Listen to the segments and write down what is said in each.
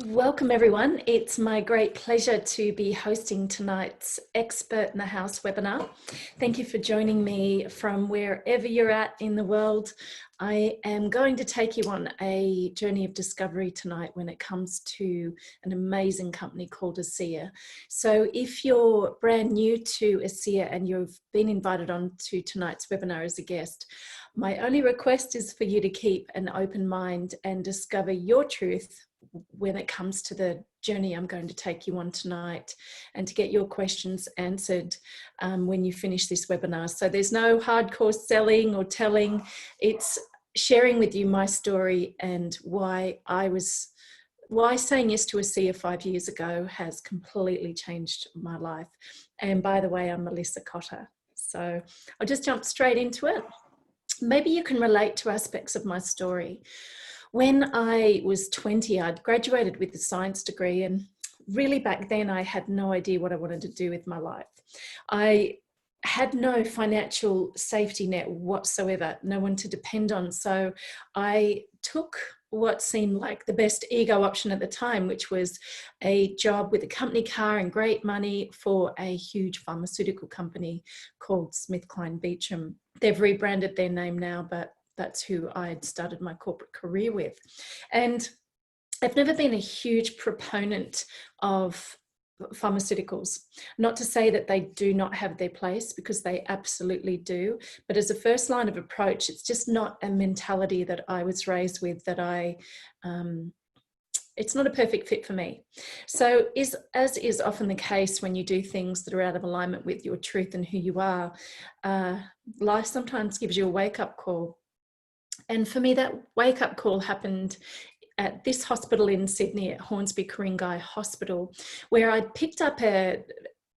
Welcome everyone. It's my great pleasure to be hosting tonight's Expert in the House webinar. Thank you for joining me from wherever you're at in the world. I am going to take you on a journey of discovery tonight when it comes to an amazing company called ASEA. So if you're brand new to ASEA and you've been invited on to tonight's webinar as a guest, my only request is for you to keep an open mind and discover your truth when it comes to the journey I'm going to take you on tonight, and to get your questions answered when you finish this webinar. So there's no hardcore selling or telling. It's sharing with you my story and why saying yes to ASEA 5 years ago has completely changed my life. And by the way, I'm Melissa Kotter. So I'll just jump straight into it. Maybe you can relate to aspects of my story. When I was 20, I'd graduated with a science degree, and really back then I had no idea what I wanted to do with my life. I had no financial safety net whatsoever, no one to depend on. So I took what seemed like the best ego option at the time, which was a job with a company car and great money for a huge pharmaceutical company called SmithKline Beecham. They've rebranded their name now, but that's who I had started my corporate career with. And I've never been a huge proponent of pharmaceuticals. Not to say that they do not have their place, because they absolutely do. But as a first line of approach, it's just not a mentality that I was raised with, that it's not a perfect fit for me. So as is often the case when you do things that are out of alignment with your truth and who you are, life sometimes gives you a wake-up call. And for me, that wake-up call happened at this hospital in Sydney, at Hornsby Ku-ring-gai Hospital, where I'd picked up a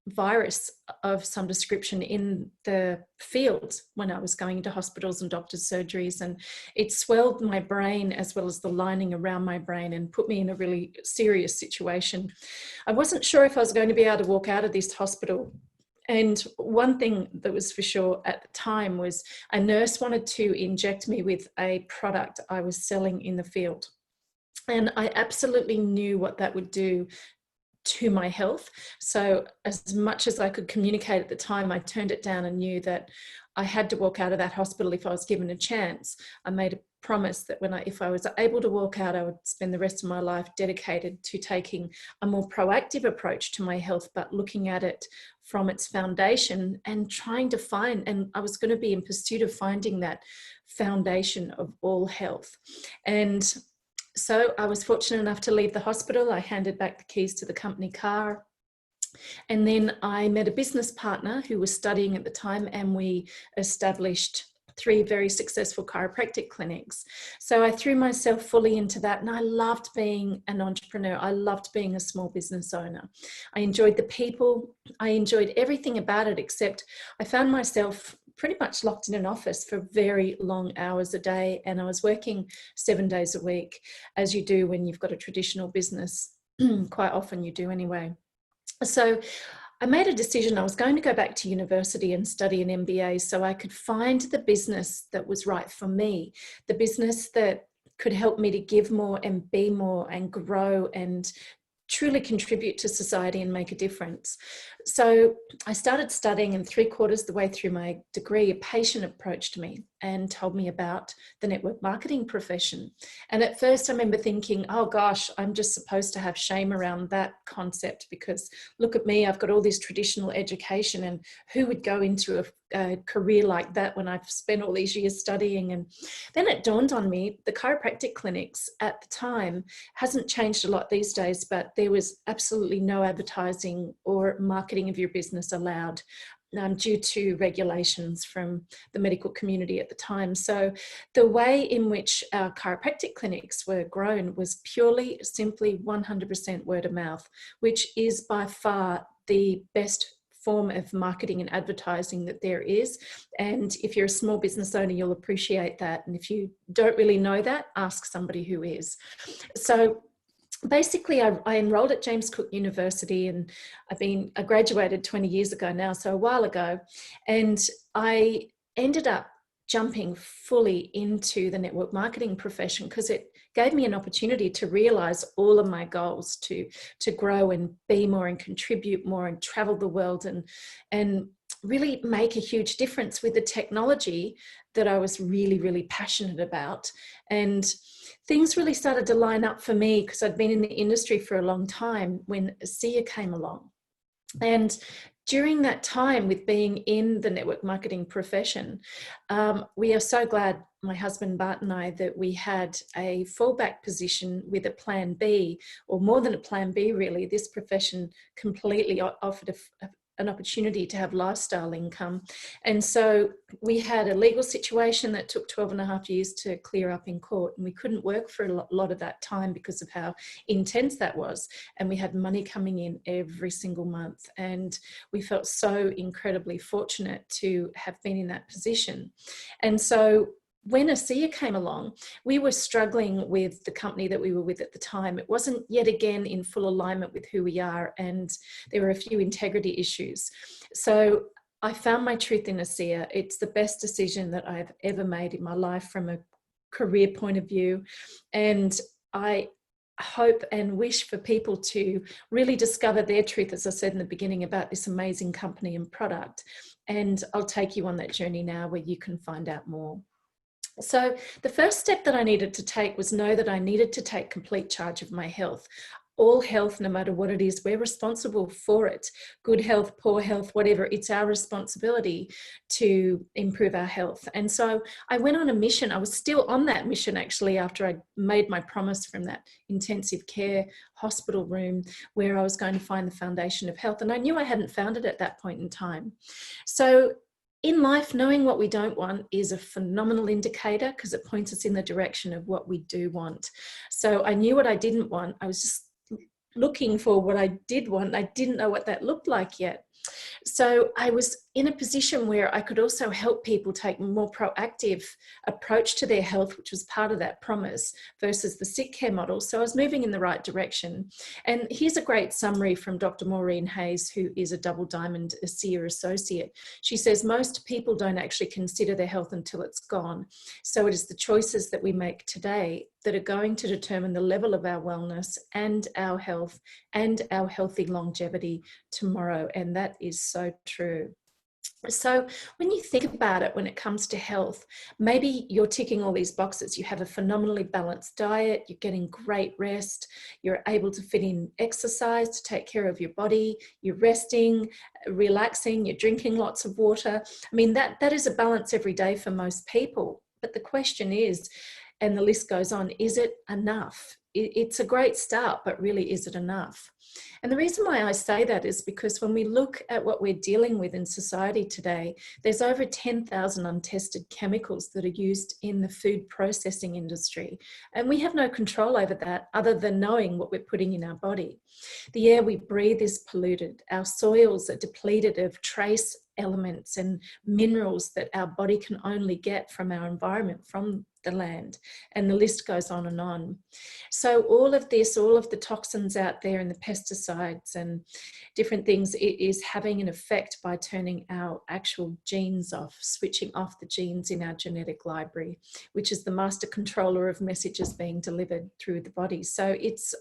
virus of some description in the field when I was going into hospitals and doctors' surgeries, and it swelled my brain as well as the lining around my brain and put me in a really serious situation. I wasn't sure if I was going to be able to walk out of this hospital. And one thing that was for sure at the time was a nurse wanted to inject me with a product I was selling in the field. And I absolutely knew what that would do to my health. So as much as I could communicate at the time, I turned it down and knew that I had to walk out of that hospital if I was given a chance. I made a promise that if I was able to walk out, I would spend the rest of my life dedicated to taking a more proactive approach to my health, but looking at it from its foundation and trying to find, and I was going to be in pursuit of finding that foundation of all health. And so I was fortunate enough to leave the hospital. I handed back the keys to the company car. And then I met a business partner who was studying at the time, and we established 3 very successful chiropractic clinics. So I threw myself fully into that, and I loved being an entrepreneur. I loved being a small business owner. I enjoyed the people. I enjoyed everything about it, except I found myself pretty much locked in an office for very long hours a day, and I was working 7 days a week, as you do when you've got a traditional business. Quite often you do anyway. So I made a decision. I was going to go back to university and study an MBA so I could find the business that was right for me, the business that could help me to give more and be more and grow and truly contribute to society and make a difference. So I started studying, and 3/4 of the way through my degree, a patient approached me and told me about the network marketing profession. And at first I remember thinking, oh gosh, I'm just supposed to have shame around that concept, because look at me, I've got all this traditional education, and who would go into a career like that when I've spent all these years studying? And then it dawned on me, the chiropractic clinics at the time hasn't changed a lot these days, but there was absolutely no advertising or marketing of your business allowed due to regulations from the medical community at the time. So the way in which our chiropractic clinics were grown was purely, simply 100% word of mouth, which is by far the best form of marketing and advertising that there is. And if you're a small business owner, you'll appreciate that. And if you don't really know that, ask somebody who is. So basically, I enrolled at James Cook University, and I graduated 20 years ago now, so a while ago, and I ended up jumping fully into the network marketing profession, because it gave me an opportunity to realize all of my goals, to grow and be more and contribute more and travel the world and really make a huge difference with the technology that I was really, really passionate about. And things really started to line up for me because I'd been in the industry for a long time when ASEA came along. And during that time with being in the network marketing profession, we are so glad, my husband Bart and I, that we had a fallback position with a plan B, or more than a plan B really. This profession completely offered an opportunity to have lifestyle income. And so we had a legal situation that took 12.5 years to clear up in court, and we couldn't work for a lot of that time because of how intense that was. And we had money coming in every single month, and we felt so incredibly fortunate to have been in that position. And so when ASEA came along, we were struggling with the company that we were with at the time. It wasn't yet again in full alignment with who we are, and there were a few integrity issues. So I found my truth in ASEA. It's the best decision that I've ever made in my life from a career point of view. And I hope and wish for people to really discover their truth, as I said in the beginning, about this amazing company and product. And I'll take you on that journey now where you can find out more. So the first step that I needed to take was know that I needed to take complete charge of my health. All health, no matter what it is, we're responsible for it. Good health, poor health, whatever, it's our responsibility to improve our health. And so I went on a mission. I was still on that mission actually after I made my promise from that intensive care hospital room where I was going to find the foundation of health. And I knew I hadn't found it at that point in time. So in life, knowing what we don't want is a phenomenal indicator because it points us in the direction of what we do want. So I knew what I didn't want. I was just looking for what I did want. I didn't know what that looked like yet. So I was in a position where I could also help people take a more proactive approach to their health, which was part of that promise, versus the sick care model. So I was moving in the right direction. And here's a great summary from Dr. Maureen Hayes, who is a double diamond ASEA associate. She says, most people don't actually consider their health until it's gone. So it is the choices that we make today that are going to determine the level of our wellness and our health and our healthy longevity tomorrow. And that is so true. So when you think about it, when it comes to health, maybe you're ticking all these boxes. You have a phenomenally balanced diet, you're getting great rest, you're able to fit in exercise to take care of your body, you're resting, relaxing, you're drinking lots of water. I mean, that is a balance every day for most people. But the question is, and the list goes on, is it enough? It's a great start, but really, is it enough? And the reason why I say that is because when we look at what we're dealing with in society today, there's over 10,000 untested chemicals that are used in the food processing industry. And we have no control over that other than knowing what we're putting in our body. The air we breathe is polluted. Our soils are depleted of trace elements and minerals that our body can only get from our environment, from the land, and the list goes on and on. So all of this, all of the toxins out there and the pesticides and different things, it is having an effect by turning our actual genes off, switching off the genes in our genetic library, which is the master controller of messages being delivered through the body. So it's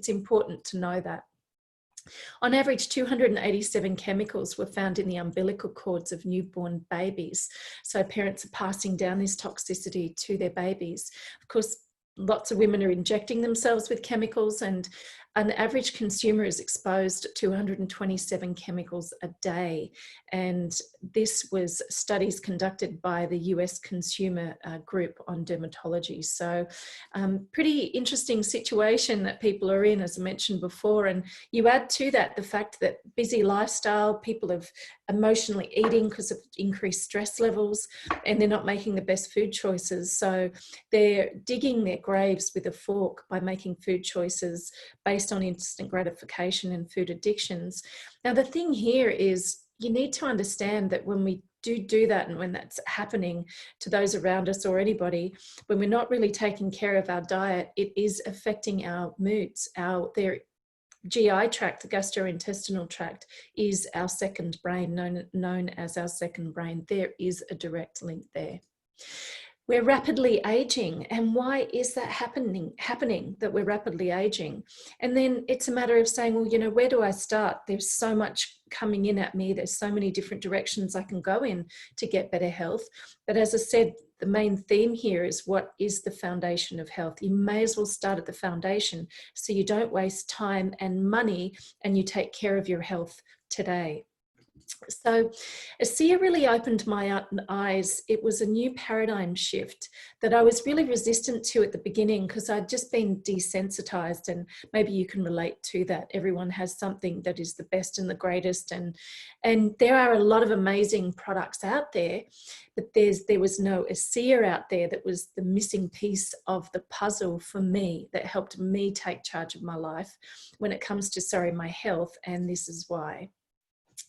important to know that. On average, 287 chemicals were found in the umbilical cords of newborn babies. So parents are passing down this toxicity to their babies. Of course, lots of women are injecting themselves with chemicals, and an average consumer is exposed to 127 chemicals a day. And this was studies conducted by the US Consumer Group on Dermatology. So pretty interesting situation that people are in, as I mentioned before. And you add to that the fact that busy lifestyle, people have emotionally eating because of increased stress levels, and they're not making the best food choices. So they're digging their graves with a fork by making food choices based on instant gratification and food addictions. Now, the thing here is you need to understand that when we do that, and when that's happening to those around us or anybody, when we're not really taking care of our diet, it is affecting our moods. Their GI tract, the gastrointestinal tract, is our second brain, known as our second brain. There is a direct link there. We're rapidly aging. And why is that happening that we're rapidly aging? And then it's a matter of saying, well, you know, where do I start? There's so much coming in at me. There's so many different directions I can go in to get better health. But as I said, the main theme here is, what is the foundation of health? You may as well start at the foundation so you don't waste time and money, and you take care of your health today. So ASEA really opened my eyes. It was a new paradigm shift that I was really resistant to at the beginning, because I'd just been desensitized, and maybe you can relate to that. Everyone has something that is the best and the greatest, and there are a lot of amazing products out there, but there was no ASEA out there that was the missing piece of the puzzle for me, that helped me take charge of my life when it comes to, my health, and this is why.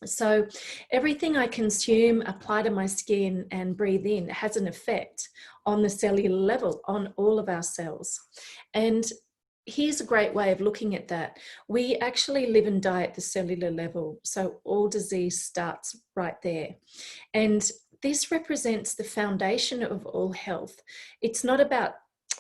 So everything I consume, apply to my skin and breathe in has an effect on the cellular level, on all of our cells. And here's a great way of looking at that. We actually live and die at the cellular level. So all disease starts right there. And this represents the foundation of all health. It's not about,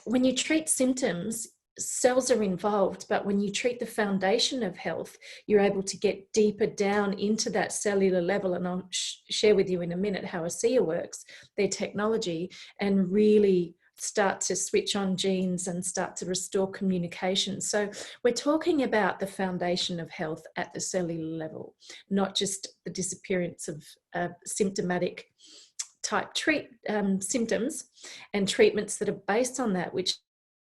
when you treat symptoms, cells are involved, but when you treat the foundation of health, you're able to get deeper down into that cellular level. And I'll share with you in a minute how ASEA works, their technology, and really start to switch on genes and start to restore communication. So we're talking about the foundation of health at the cellular level, not just the disappearance of symptomatic type symptoms and treatments that are based on that, which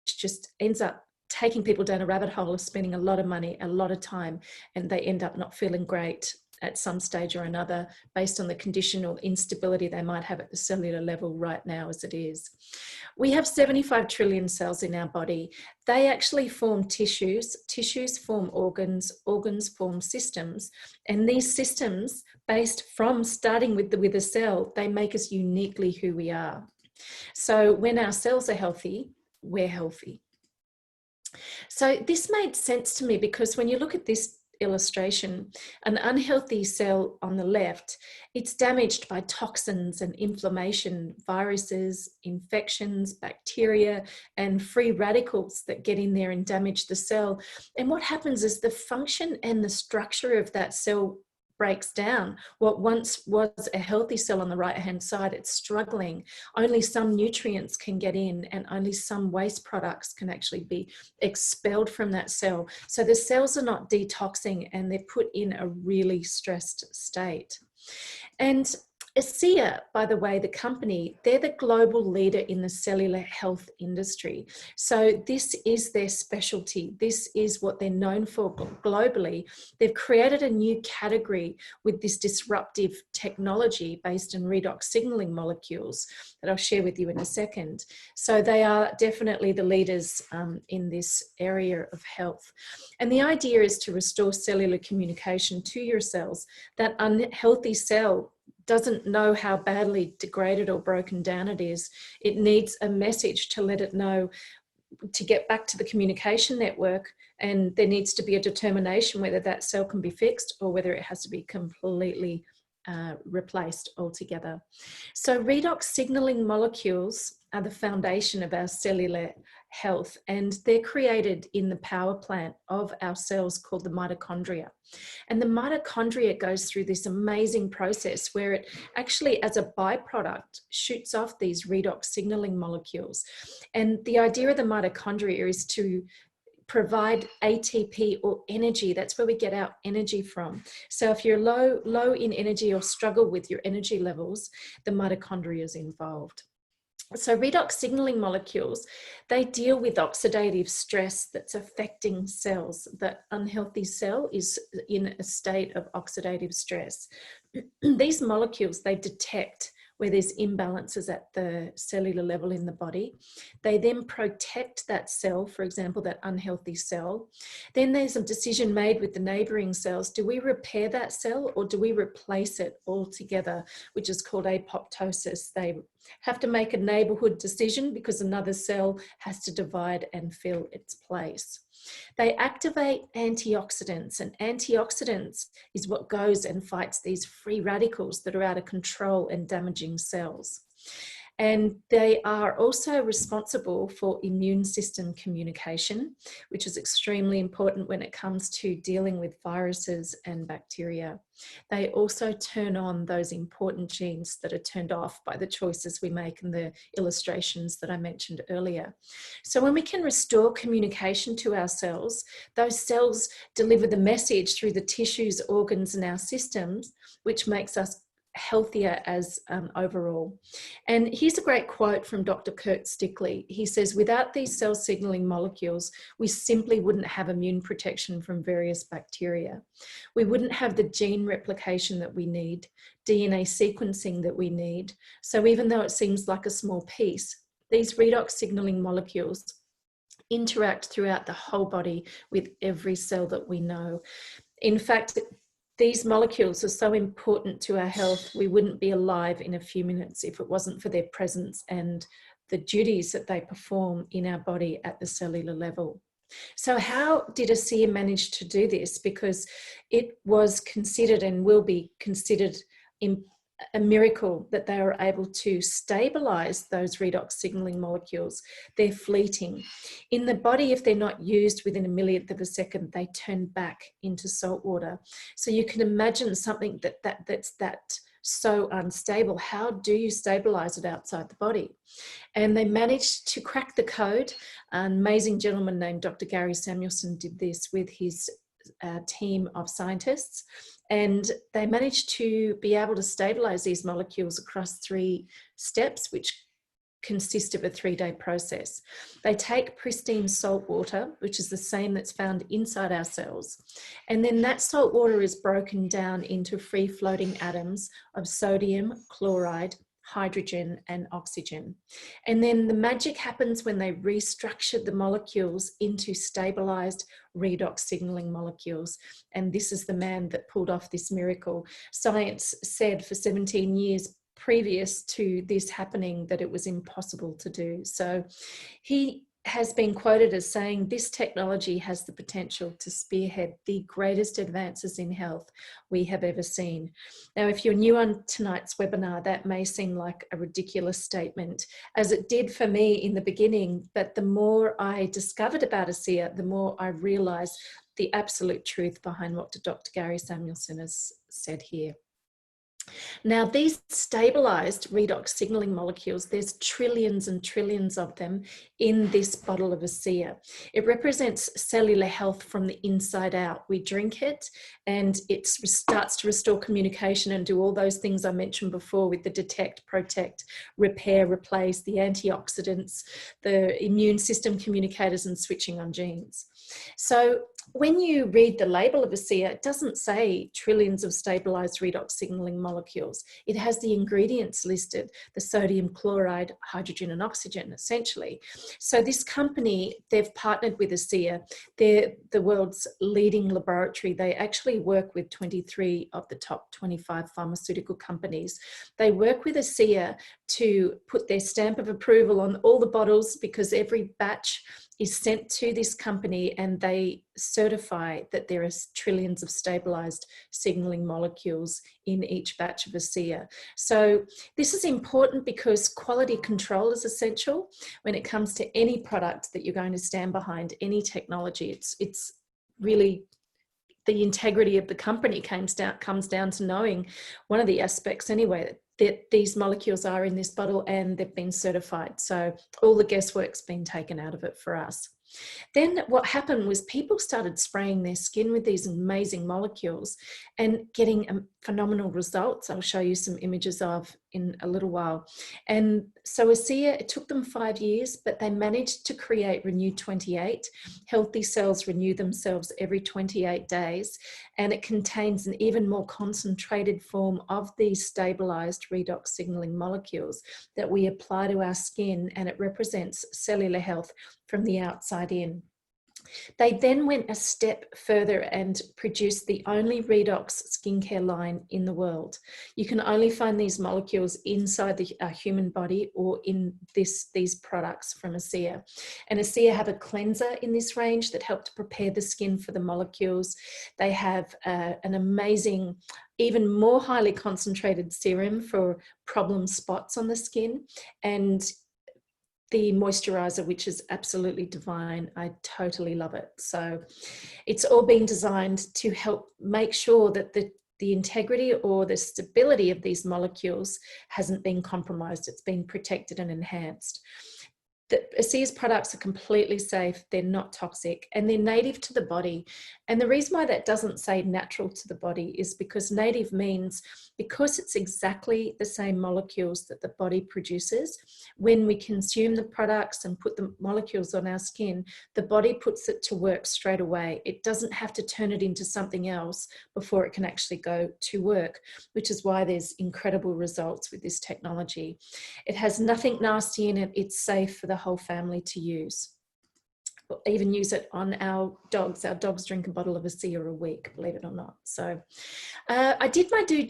just ends up taking people down a rabbit hole of spending a lot of money, a lot of time, and they end up not feeling great at some stage or another based on the condition or instability they might have at the cellular level right now as it is. We have 75 trillion cells in our body. They actually form tissues, tissues form organs, organs form systems, and these systems, based from starting with a cell, they make us uniquely who we are. So when our cells are healthy, we're healthy. So this made sense to me, because when you look at this illustration, an unhealthy cell on the left, it's damaged by toxins and inflammation, viruses, infections, bacteria, and free radicals that get in there and damage the cell. And what happens is the function and the structure of that cell breaks down. What once was a healthy cell on the right-hand side, it's struggling. Only some nutrients can get in, and only some waste products can actually be expelled from that cell. So the cells are not detoxing, and they're put in a really stressed state. And ASEA, by the way, the company, they're the global leader in the cellular health industry. So this is their specialty. This is what they're known for globally. They've created a new category with this disruptive technology based on redox signaling molecules that I'll share with you in a second. So they are definitely the leaders in this area of health. And the idea is to restore cellular communication to your cells. That unhealthy cell doesn't know how badly degraded or broken down it is. It needs a message to let it know to get back to the communication network, and there needs to be a determination whether that cell can be fixed or whether it has to be completely replaced altogether. So redox signaling molecules are the foundation of our cellular health, and they're created in the power plant of our cells called the mitochondria. And the mitochondria goes through this amazing process where it actually, as a byproduct, shoots off these redox signaling molecules. And the idea of the mitochondria is to provide ATP or energy. That's where we get our energy from. So if you're low in energy or struggle with your energy levels, the mitochondria is involved. So redox signaling molecules, they deal with oxidative stress that's affecting cells. That unhealthy cell is in a state of oxidative stress. These molecules, they detect where there's imbalances at the cellular level in the body. They then protect that cell, for example, that unhealthy cell. Then there's a decision made with the neighboring cells. Do we repair that cell or do we replace it altogether, which is called apoptosis? They have to make a neighborhood decision because another cell has to divide and fill its place. They activate antioxidants, and antioxidants is what goes and fights these free radicals that are out of control and damaging cells. And they are also responsible for immune system communication, which is extremely important when it comes to dealing with viruses and bacteria. They also turn on those important genes that are turned off by the choices we make in the illustrations that I mentioned earlier. So when we can restore communication to our cells, those cells deliver the message through the tissues, organs, and our systems, which makes us healthier as overall. And here's a great quote from Dr. Kurt Stickley. He says, without these cell signaling molecules, we simply wouldn't have immune protection from various bacteria. We wouldn't have the gene replication that we need, DNA sequencing that we need. So even though it seems like a small piece, these redox signaling molecules interact throughout the whole body with every cell that we know. In fact, these molecules are so important to our health, we wouldn't be alive in a few minutes if it wasn't for their presence and the duties that they perform in our body at the cellular level. So how did ASEA manage to do this? Because it was considered and will be considered a miracle that they were able to stabilize those redox signaling molecules. They're fleeting. In the body, if they're not used within a millionth of a second, they turn back into salt water. So you can imagine something that's so unstable. How do you stabilize it outside the body? And they managed to crack the code. An amazing gentleman named Dr. Gary Samuelson did this with his team of scientists, and they managed to be able to stabilize these molecules across 3 steps, which consist of a 3-day process. They take pristine salt water, which is the same that's found inside our cells, and then that salt water is broken down into free-floating atoms of sodium, chloride, hydrogen, and oxygen. And then the magic happens when they restructure the molecules into stabilized redox signaling molecules. And this is the man that pulled off this miracle. Science said for 17 years previous to this happening that it was impossible to do. So he has been quoted as saying, this technology has the potential to spearhead the greatest advances in health we have ever seen. Now, if you're new on tonight's webinar, that may seem like a ridiculous statement, as it did for me in the beginning, but the more I discovered about ASEA, the more I realized the absolute truth behind what Dr. Gary Samuelson has said here. Now, these stabilized redox signaling molecules, there's trillions and trillions of them in this bottle of ASEA. It represents cellular health from the inside out. We drink it and it starts to restore communication and do all those things I mentioned before with the detect, protect, repair, replace, the antioxidants, the immune system communicators, and switching on genes. So when you read the label of ASEA, it doesn't say trillions of stabilized redox signaling molecules. It has the ingredients listed, the sodium, chloride, hydrogen, and oxygen, essentially. So this company, they've partnered with ASEA. They're the world's leading laboratory. They actually work with 23 of the top 25 pharmaceutical companies. They work with ASEA to put their stamp of approval on all the bottles, because every batch is sent to this company and they certify that there are trillions of stabilized signaling molecules in each batch of ASEA. So this is important because quality control is essential when it comes to any product that you're going to stand behind, any technology. It's really the integrity of the company comes down to knowing one of the aspects anyway, that these molecules are in this bottle and they've been certified. So all the guesswork's been taken out of it for us. Then what happened was people started spraying their skin with these amazing molecules and getting phenomenal results. I'll show you some images of in a little while. And so ASEA, it took them 5 years, but they managed to create Renew 28. Healthy cells renew themselves every 28 days, and it contains an even more concentrated form of these stabilized redox signaling molecules that we apply to our skin, and it represents cellular health from the outside in. They then went a step further and produced the only redox skincare line in the world. You can only find these molecules inside the human body or in these products from ASEA. And ASEA have a cleanser in this range that helped to prepare the skin for the molecules. They have an amazing, even more highly concentrated serum for problem spots on the skin, and the moisturizer, which is absolutely divine. I totally love it. So it's all been designed to help make sure that the integrity or the stability of these molecules hasn't been compromised. It's been protected and enhanced. The ASEA's products are completely safe, they're not toxic, and they're native to the body. And the reason why that doesn't say natural to the body is because native means because it's exactly the same molecules that the body produces. When we consume the products and put the molecules on our skin, the body puts it to work straight away. It doesn't have to turn it into something else before it can actually go to work, which is why there's incredible results with this technology. It has nothing nasty in it. It's safe for the whole family to use. We'll even use it on our dogs. Our dogs drink a bottle of ASEA a week, believe it or not. So I did my due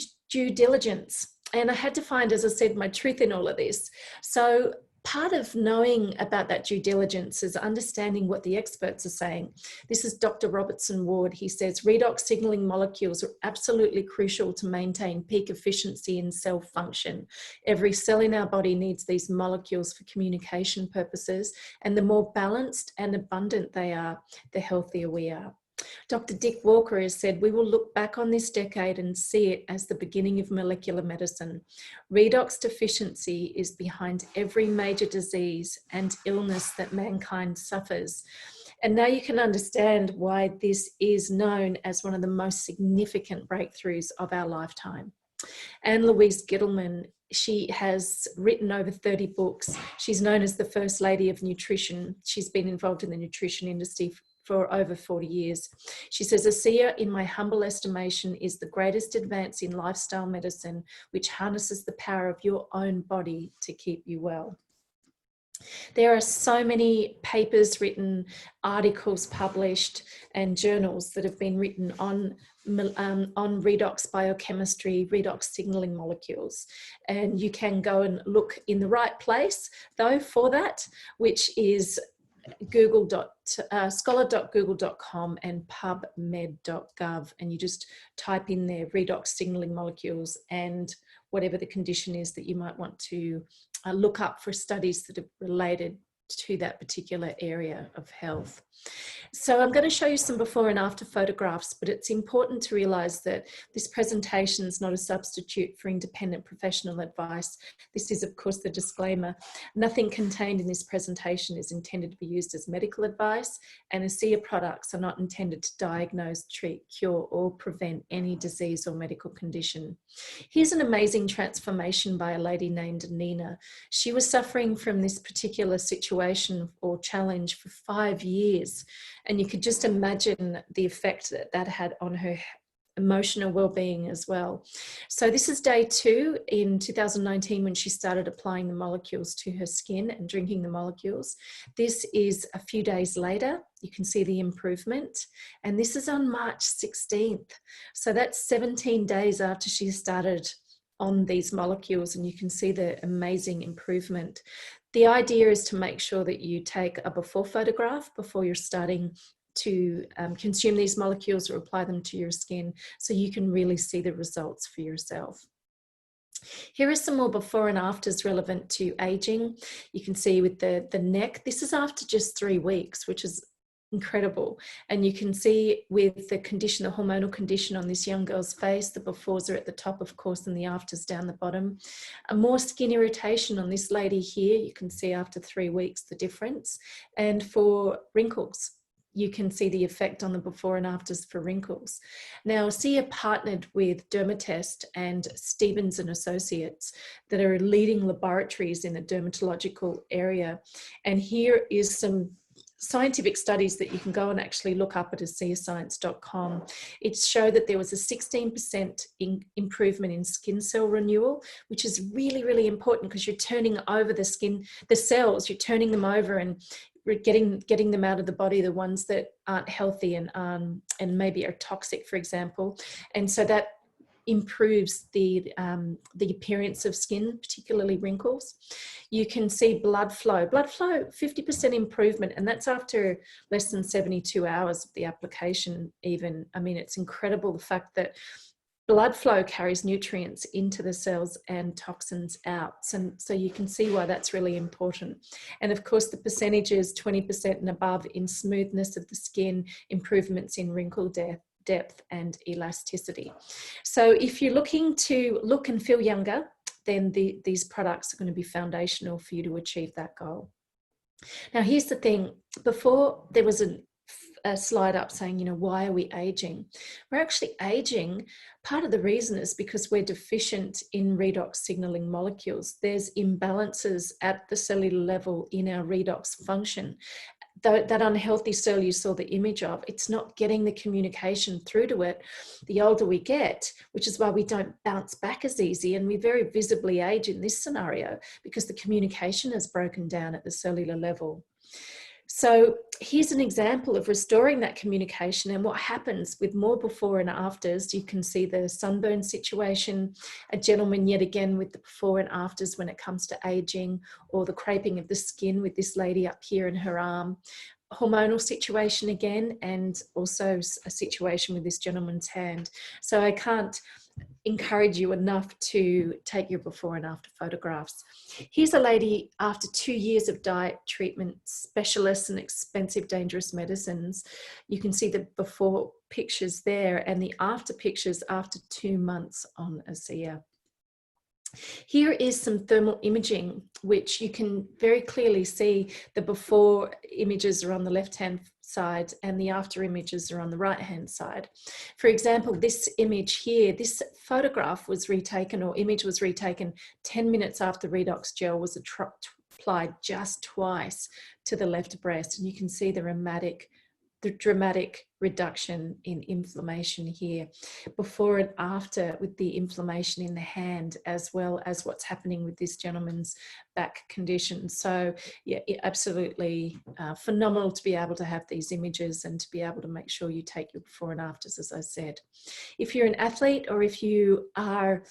diligence, and I had to find, as I said, my truth in all of this. So part of knowing about that due diligence is understanding what the experts are saying. This is Dr. Robertson Ward. He says redox signaling molecules are absolutely crucial to maintain peak efficiency in cell function. Every cell in our body needs these molecules for communication purposes, and the more balanced and abundant they are, the healthier we are. Dr. Dick Walker has said, we will look back on this decade and see it as the beginning of molecular medicine. Redox deficiency is behind every major disease and illness that mankind suffers. And now you can understand why this is known as one of the most significant breakthroughs of our lifetime. Anne Louise Gittleman, she has written over 30 books. She's known as the First Lady of Nutrition. She's been involved in the nutrition industry for over 40 years. She says, ASEA, in my humble estimation, is the greatest advance in lifestyle medicine, which harnesses the power of your own body to keep you well. There are so many papers written, articles published, and journals that have been written on redox biochemistry, redox signaling molecules. And you can go and look in the right place, though, for that, which is scholar.google.com and pubmed.gov, and you just type in there redox signaling molecules and whatever the condition is that you might want to look up for studies that are related to that particular area of health. So I'm going to show you some before and after photographs, but it's important to realize that this presentation is not a substitute for independent professional advice. This is, of course, the disclaimer. Nothing contained in this presentation is intended to be used as medical advice, and ASEA products are not intended to diagnose, treat, cure, or prevent any disease or medical condition. Here's an amazing transformation by a lady named Nina. She was suffering from this particular situation or challenge for 5 years. And you could just imagine the effect that that had on her emotional well-being as well. So this is day 2 in 2019 when she started applying the molecules to her skin and drinking the molecules. This is a few days later. You can see the improvement. And this is on March 16th. So that's 17 days after she started on these molecules, and you can see the amazing improvement. The idea is to make sure that you take a before photograph before you're starting to consume these molecules or apply them to your skin, so you can really see the results for yourself. Here are some more before and afters relevant to aging. You can see with the neck, this is after just 3 weeks, which is incredible. And you can see with the condition, the hormonal condition on this young girl's face, the befores are at the top, of course, and the afters down the bottom. A more skin irritation on this lady here, you can see after 3 weeks the difference. And for wrinkles, you can see the effect on the before and afters for wrinkles. Now, ASEA partnered with Dermatest and Stevens and Associates that are leading laboratories in the dermatological area. And here is some scientific studies that you can go and actually look up at aseascience.com. It showed that there was a 16% improvement in skin cell renewal, which is really, really important because you're turning over the skin, the cells, you're turning them over, and getting them out of the body, the ones that aren't healthy and maybe are toxic, for example. And so that improves the appearance of skin, particularly wrinkles. You can see blood flow, 50% improvement, and that's after less than 72 hours of the application even. I mean, it's incredible, the fact that blood flow carries nutrients into the cells and toxins out. So you can see why that's really important. And of course, the percentages, 20% and above in smoothness of the skin, improvements in wrinkle depth and elasticity. So if you're looking to look and feel younger, then these products are going to be foundational for you to achieve that goal. Now, here's the thing. Before, there was a slide up saying, you know, why are we aging? We're actually aging. Part of the reason is because we're deficient in redox signaling molecules. There's imbalances at the cellular level in our redox function. That unhealthy cell you saw the image of, it's not getting the communication through to it the older we get, which is why we don't bounce back as easy, and we very visibly age in this scenario because the communication is broken down at the cellular level. So here's an example of restoring that communication and what happens with more before and afters. You can see the sunburn situation, a gentleman yet again with the before and afters when it comes to aging, or the creping of the skin with this lady up here in her arm. Hormonal situation again, and also a situation with this gentleman's hand. So I can't encourage you enough to take your before and after photographs. Here's a lady after 2 years of diet treatment, specialists and expensive dangerous medicines. You can see the before pictures there and the after pictures after 2 months on ASEA. Here is some thermal imaging, which you can very clearly see. The before images are on the left-hand side and the after images are on the right-hand side. For example, this image here, this photograph was retaken, or image was retaken 10 minutes after redox gel was applied just twice to the left breast. And you can see the dramatic reduction in inflammation here, before and after, with the inflammation in the hand, as well as what's happening with this gentleman's back condition. So yeah, absolutely phenomenal to be able to have these images and to be able to make sure you take your before and afters, as I said. If you're an athlete, or if you are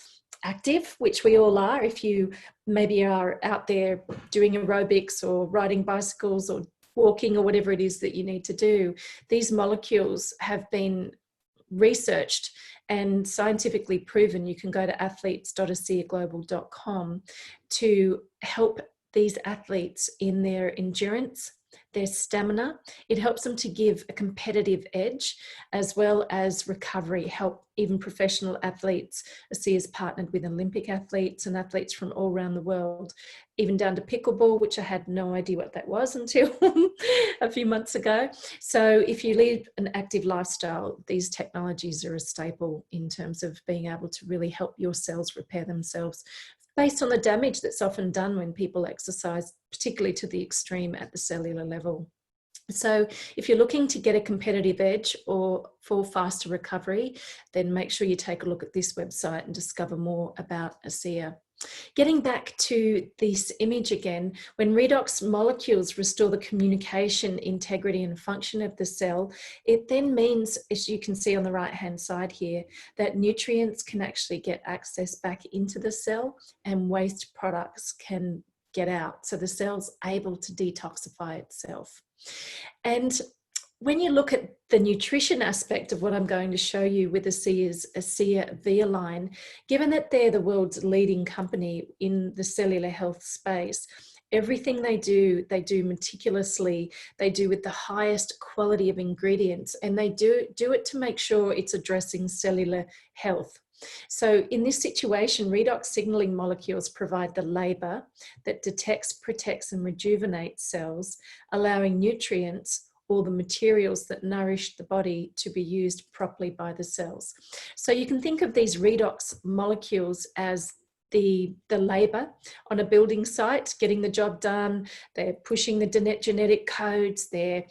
active, which we all are, if you maybe are out there doing aerobics or riding bicycles or walking or whatever it is that you need to do, these molecules have been researched and scientifically proven. You can go to athletes.aseaglobal.com to help these athletes in their endurance, their stamina. It helps them to give a competitive edge, as well as recovery, help even professional athletes. ASEA is partnered with Olympic athletes and athletes from all around the world, even down to pickleball, which I had no idea what that was until a few months ago. So if you lead an active lifestyle, these technologies are a staple in terms of being able to really help your cells repair themselves based on the damage that's often done when people exercise, particularly to the extreme at the cellular level. So if you're looking to get a competitive edge or for faster recovery, then make sure you take a look at this website and discover more about ASEA. Getting back to this image again, when redox molecules restore the communication, integrity and function of the cell, it then means, as you can see on the right hand side here, that nutrients can actually get access back into the cell and waste products can get out. So the cell's able to detoxify itself. And when you look at the nutrition aspect of what I'm going to show you with ASEA's ASEA V-Align, given that they're the world's leading company in the cellular health space, everything they do meticulously, they do with the highest quality of ingredients, and they do it to make sure it's addressing cellular health. So in this situation, redox signaling molecules provide the labor that detects, protects and rejuvenates cells, allowing nutrients, or the materials that nourish the body, to be used properly by the cells. So you can think of these redox molecules as the labor on a building site, getting the job done. They're pushing the genetic codes, they're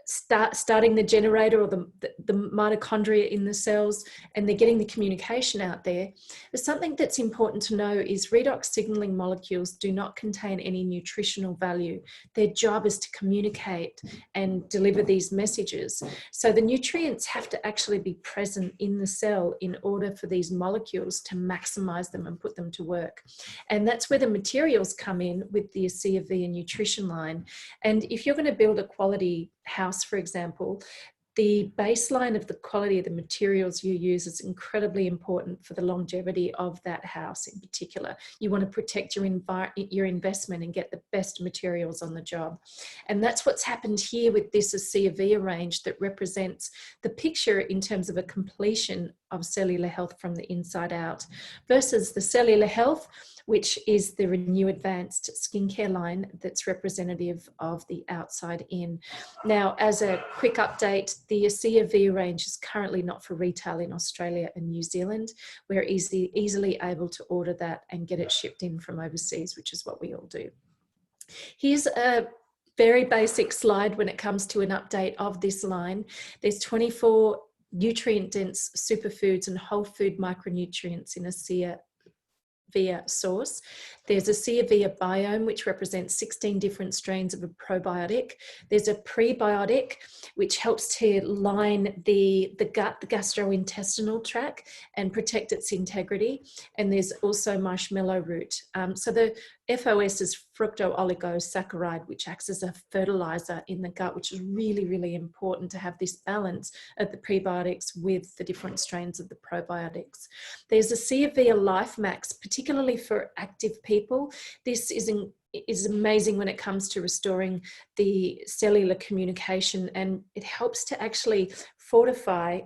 starting the generator or the mitochondria in the cells, and they're getting the communication out there. But something that's important to know is redox signaling molecules do not contain any nutritional value. Their job is to communicate and deliver these messages. So the nutrients have to actually be present in the cell in order for these molecules to maximize them and put them to work. And that's where the materials come in with the ASEA Via nutrition line. And if you're going to build a quality house, for example, the baseline of the quality of the materials you use is incredibly important for the longevity of that house in particular. You want to protect your investment and get the best materials on the job. And that's what's happened here with this ASEA Via range that represents the picture in terms of a completion of cellular health from the inside out versus the cellular health, which is the Renew Advanced skincare line that's representative of the outside in. Now, as a quick update, the ASEA Via range is currently not for retail in Australia and New Zealand. We're easily able to order that and get it shipped in from overseas, which is what we all do. Here's a very basic slide when it comes to an update of this line. There's 24 nutrient-dense superfoods and whole food micronutrients in ASEA Via source. There's a ASEA Via biome, which represents 16 different strains of a probiotic. There's a prebiotic, which helps to line the gut, the gastrointestinal tract, and protect its integrity. And there's also marshmallow root. So the FOS is fructooligosaccharides, which acts as a fertilizer in the gut, which is really, really important to have this balance of the prebiotics with the different strains of the probiotics. There's a ASEA Via Life Max, particularly for active people. This is amazing when it comes to restoring the cellular communication, and it helps to actually fortify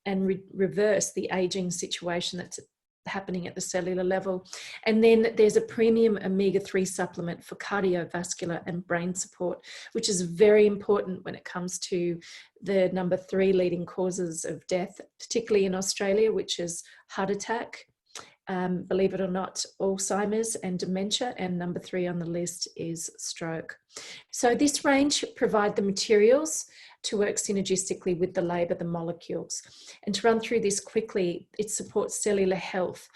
and reverse the aging situation that's happening at the cellular level. And then there's a premium omega-3 supplement for cardiovascular and brain support, which is very important when it comes to the number 3 leading causes of death, particularly in Australia, which is heart attack, believe it or not, Alzheimer's and dementia, and number 3 on the list is stroke. So this range provide the materials to work synergistically with the labour, the molecules. And to run through this quickly, it supports cellular health.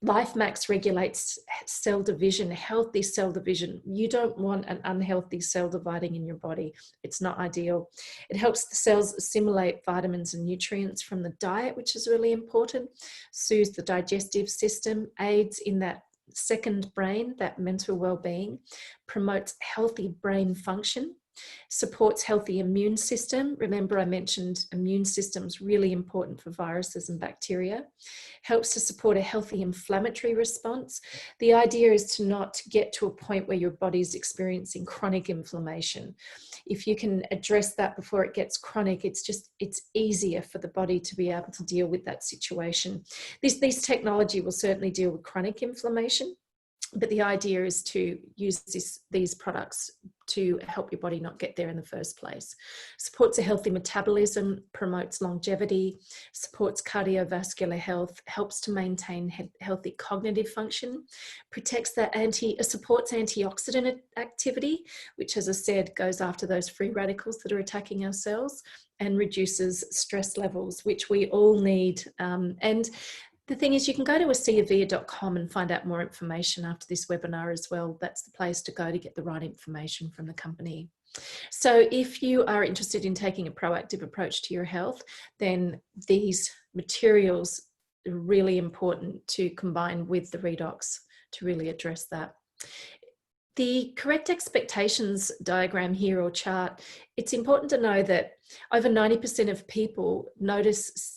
LifeMax regulates cell division, healthy cell division. You don't want an unhealthy cell dividing in your body. It's not ideal. It helps the cells assimilate vitamins and nutrients from the diet, which is really important, soothes the digestive system, aids in that second brain, that mental well-being, promotes healthy brain function, supports healthy immune system. Remember, I mentioned immune system is really important for viruses and bacteria. Helps to support a healthy inflammatory response. The idea is to not get to a point where your body is experiencing chronic inflammation. If you can address that before it gets chronic, it's easier for the body to be able to deal with that situation. This technology will certainly deal with chronic inflammation, but the idea is to use these products to help your body not get there in the first place. Supports a healthy metabolism, promotes longevity, supports cardiovascular health, helps to maintain healthy cognitive function, protects supports antioxidant activity, which, as I said, goes after those free radicals that are attacking our cells, and reduces stress levels, which we all need. And the thing is, you can go to aseavia.com and find out more information after this webinar as well. That's the place to go to get the right information from the company. So if you are interested in taking a proactive approach to your health, then these materials are really important to combine with the redox to really address that. The correct expectations diagram here, or chart, it's important to know that over 90% of people notice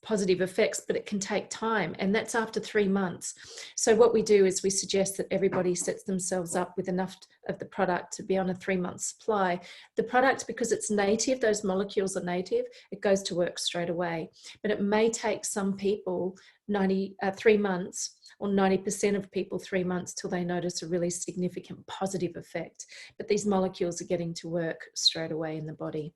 positive effects, but it can take time, and that's after 3 months. So what we do is we suggest that everybody sets themselves up with enough of the product to be on a 3-month supply. The product, because it's native, those molecules are native, it goes to work straight away. But it may take some people 3 months, or 90% of people 3 months, till they notice a really significant positive effect. But these molecules are getting to work straight away in the body.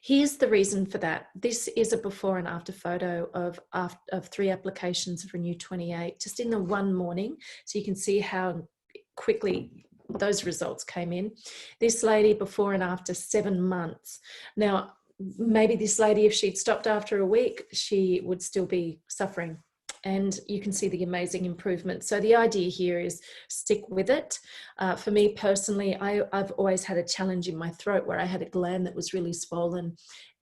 Here's the reason for that. This is a before and after photo of 3 applications of Renew 28, just in the one morning. So you can see how quickly those results came in. This lady, before and after 7 months. Now, maybe this lady, if she'd stopped after a week, she would still be suffering. And you can see the amazing improvement. So the idea here is stick with it. For me personally, I've always had a challenge in my throat where I had a gland that was really swollen,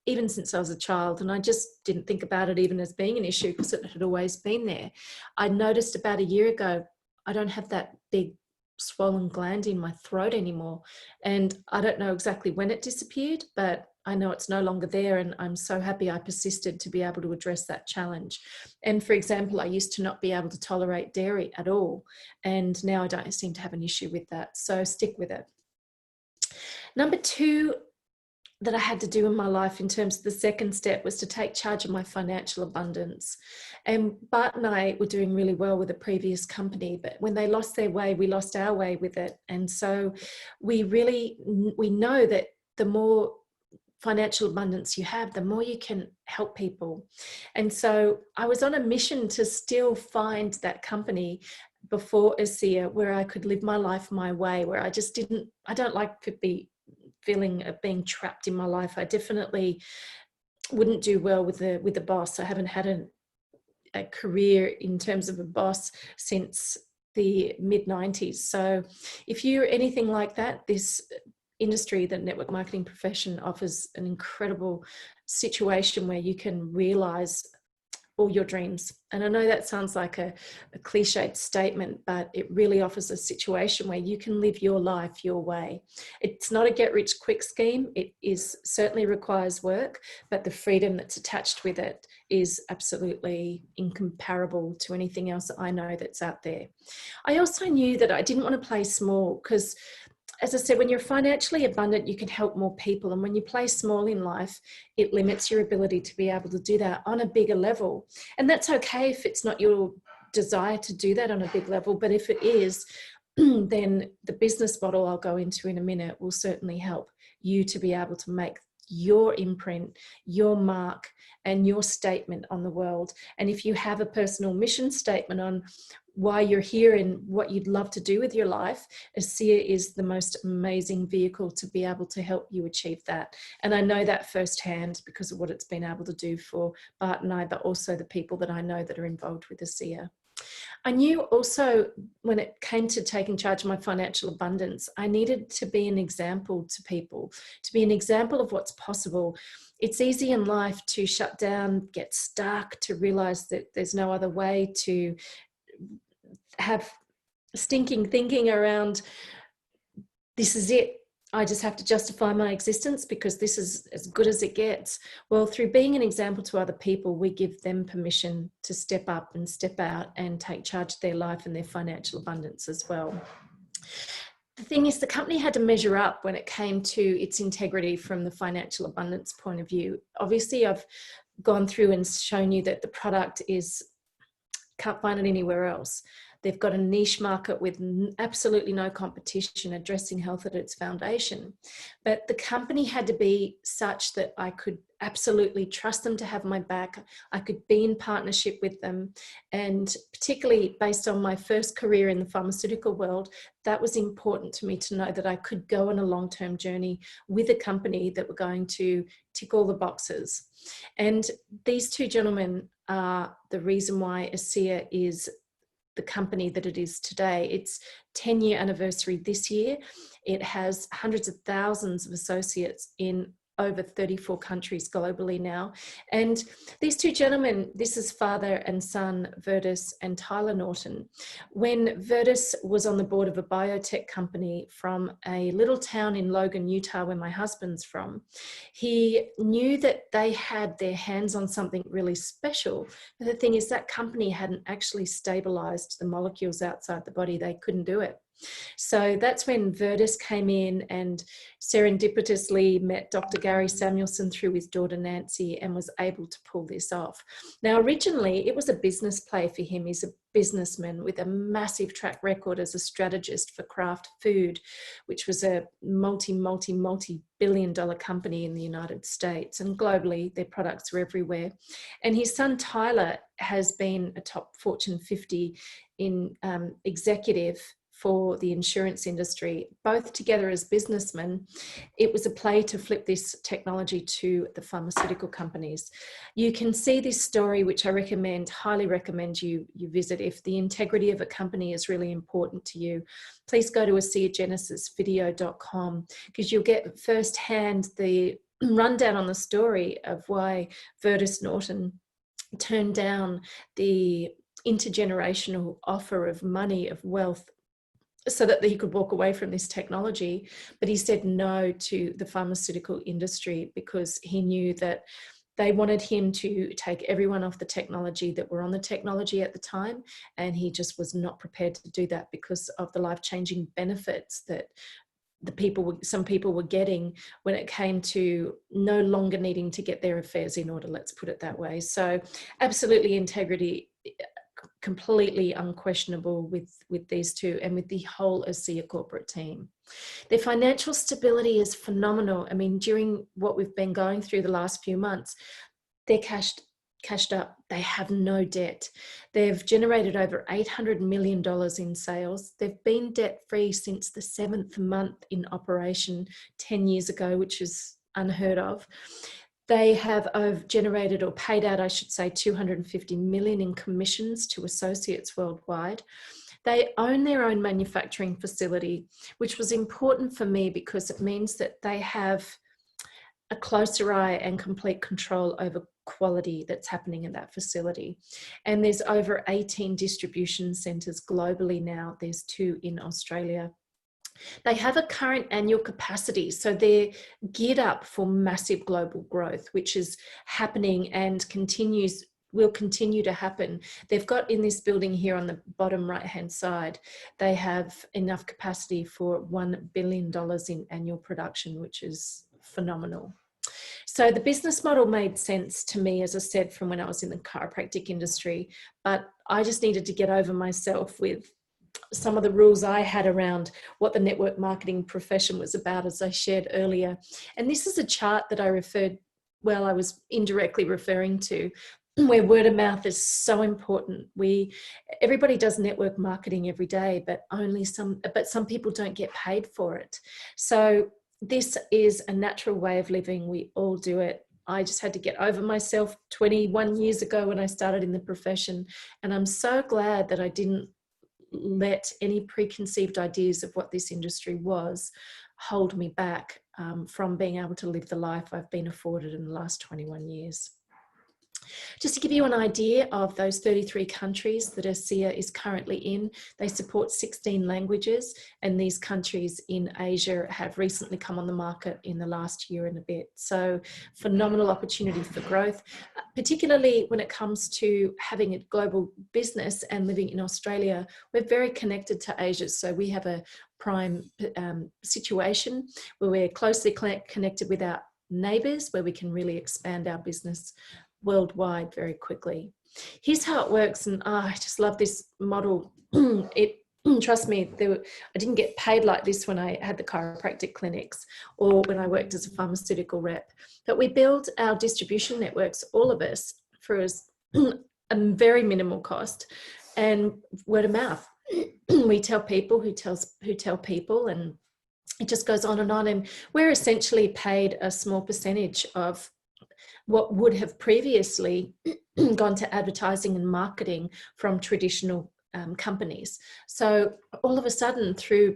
even since I was a child. And I just didn't think about it even as being an issue because it had always been there. I noticed about a year ago, I don't have that big swollen gland in my throat anymore. And I don't know exactly when it disappeared, but I know it's no longer there, and I'm so happy I persisted to be able to address that challenge. And for example, I used to not be able to tolerate dairy at all, and now I don't seem to have an issue with that. So stick with it. Number 2 that I had to do in my life in terms of the second step was to take charge of my financial abundance. And Bart and I were doing really well with a previous company, but when they lost their way, we lost our way with it. And so we know that the more financial abundance you have, the more you can help people. And so I was on a mission to still find that company before ASEA where I could live my life my way, where I don't like to be feeling of being trapped in my life. I definitely wouldn't do well with the boss. I haven't had a career in terms of a boss since the mid-90s. So if you're anything like that, this industry, the network marketing profession, offers an incredible situation where you can realize all your dreams. And I know that sounds like a cliched statement, but it really offers a situation where you can live your life your way. It's not a get rich quick scheme. It certainly requires work, but the freedom that's attached with it is absolutely incomparable to anything else I know that's out there. I also knew that I didn't want to play small because, as I said, when you're financially abundant, you can help more people. And when you play small in life, it limits your ability to be able to do that on a bigger level. And that's okay if it's not your desire to do that on a big level. But if it is, then the business model I'll go into in a minute will certainly help you to be able to make your imprint, your mark, and your statement on the world. And if you have a personal mission statement on why you're here and what you'd love to do with your life, ASEA is the most amazing vehicle to be able to help you achieve that. And I know that firsthand because of what it's been able to do for Bart and I, but also the people that I know that are involved with ASEA. I knew also when it came to taking charge of my financial abundance, I needed to be an example to people, to be an example of what's possible. It's easy in life to shut down, get stuck, to realize that there's no other way, to have stinking thinking around, this is it. I just have to justify my existence because this is as good as it gets. Well, through being an example to other people, we give them permission to step up and step out and take charge of their life and their financial abundance as well. The thing is, the company had to measure up when it came to its integrity from the financial abundance point of view. Obviously, I've gone through and shown you that the product can't find it anywhere else. They've got a niche market with absolutely no competition, addressing health at its foundation. But the company had to be such that I could absolutely trust them to have my back. I could be in partnership with them. And particularly based on my first career in the pharmaceutical world, that was important to me to know that I could go on a long-term journey with a company that were going to tick all the boxes. And these two gentlemen are the reason why ASEA is the company that it is today. It's 10-year anniversary this year. It has hundreds of thousands of associates in over 34 countries globally now. And these two gentlemen, this is father and son, Vertus and Tyler Norton. When Vertus was on the board of a biotech company from a little town in Logan, Utah, where my husband's from, he knew that they had their hands on something really special. But the thing is, that company hadn't actually stabilized the molecules outside the body. They couldn't do it. So that's when Vertus came in and serendipitously met Dr. Gary Samuelson through his daughter Nancy and was able to pull this off. Now, originally, it was a business play for him. He's a businessman with a massive track record as a strategist for Kraft Food, which was a multi-billion-dollar company in the United States, and globally their products are everywhere. And his son Tyler has been a top Fortune 50 in executive for the insurance industry, both together as businessmen. It was a play to flip this technology to the pharmaceutical companies. You can see this story, which I highly recommend you visit. If the integrity of a company is really important to you, please go to AseaGenesisVideo.com, because you'll get firsthand the rundown on the story of why Virtus Norton turned down the intergenerational offer of money, of wealth, so that he could walk away from this technology. But he said no to the pharmaceutical industry because he knew that they wanted him to take everyone off the technology that were on the technology at the time. And he just was not prepared to do that because of the life-changing benefits that some people were getting when it came to no longer needing to get their affairs in order, let's put it that way. So absolutely integrity, completely unquestionable with these two and with the whole ASEA corporate team. Their financial stability is phenomenal. I mean, during what we've been going through the last few months, they're cashed up. They have no debt. They've generated over $800 million in sales. They've been debt-free since the 7th month in operation 10 years ago, which is unheard of. They have generated, or paid out, I should say, $250 million in commissions to associates worldwide. They own their own manufacturing facility, which was important for me because it means that they have a closer eye and complete control over quality that's happening in that facility. And there's over 18 distribution centres globally now. There's 2 in Australia. They have a current annual capacity, so they're geared up for massive global growth, which is happening and will continue to happen. They've got in this building here on the bottom right-hand side, they have enough capacity for $1 billion in annual production, which is phenomenal. So the business model made sense to me, as I said, from when I was in the chiropractic industry, but I just needed to get over myself with some of the rules I had around what the network marketing profession was about, as I shared earlier. And this is a chart that I was indirectly referring to, where word of mouth is so important. Everybody does network marketing every day, but some people don't get paid for it. So this is a natural way of living. We all do it. I just had to get over myself 21 years ago when I started in the profession. And I'm so glad that I didn't let any preconceived ideas of what this industry was hold me back from being able to live the life I've been afforded in the last 21 years. Just to give you an idea of those 33 countries that ASEA is currently in, they support 16 languages, and these countries in Asia have recently come on the market in the last year and a bit. So phenomenal opportunity for growth, particularly when it comes to having a global business and living in Australia. We're very connected to Asia, so we have a prime situation where we're closely connected with our neighbours, where we can really expand our business worldwide very quickly. Here's how it works, and I just love this model. Trust me, I didn't get paid like this when I had the chiropractic clinics or when I worked as a pharmaceutical rep, but we build our distribution networks, all of us, for a very minimal cost and word of mouth. We tell people who tell people, and it just goes on, and we're essentially paid a small percentage of what would have previously gone to advertising and marketing from traditional companies. So all of a sudden, through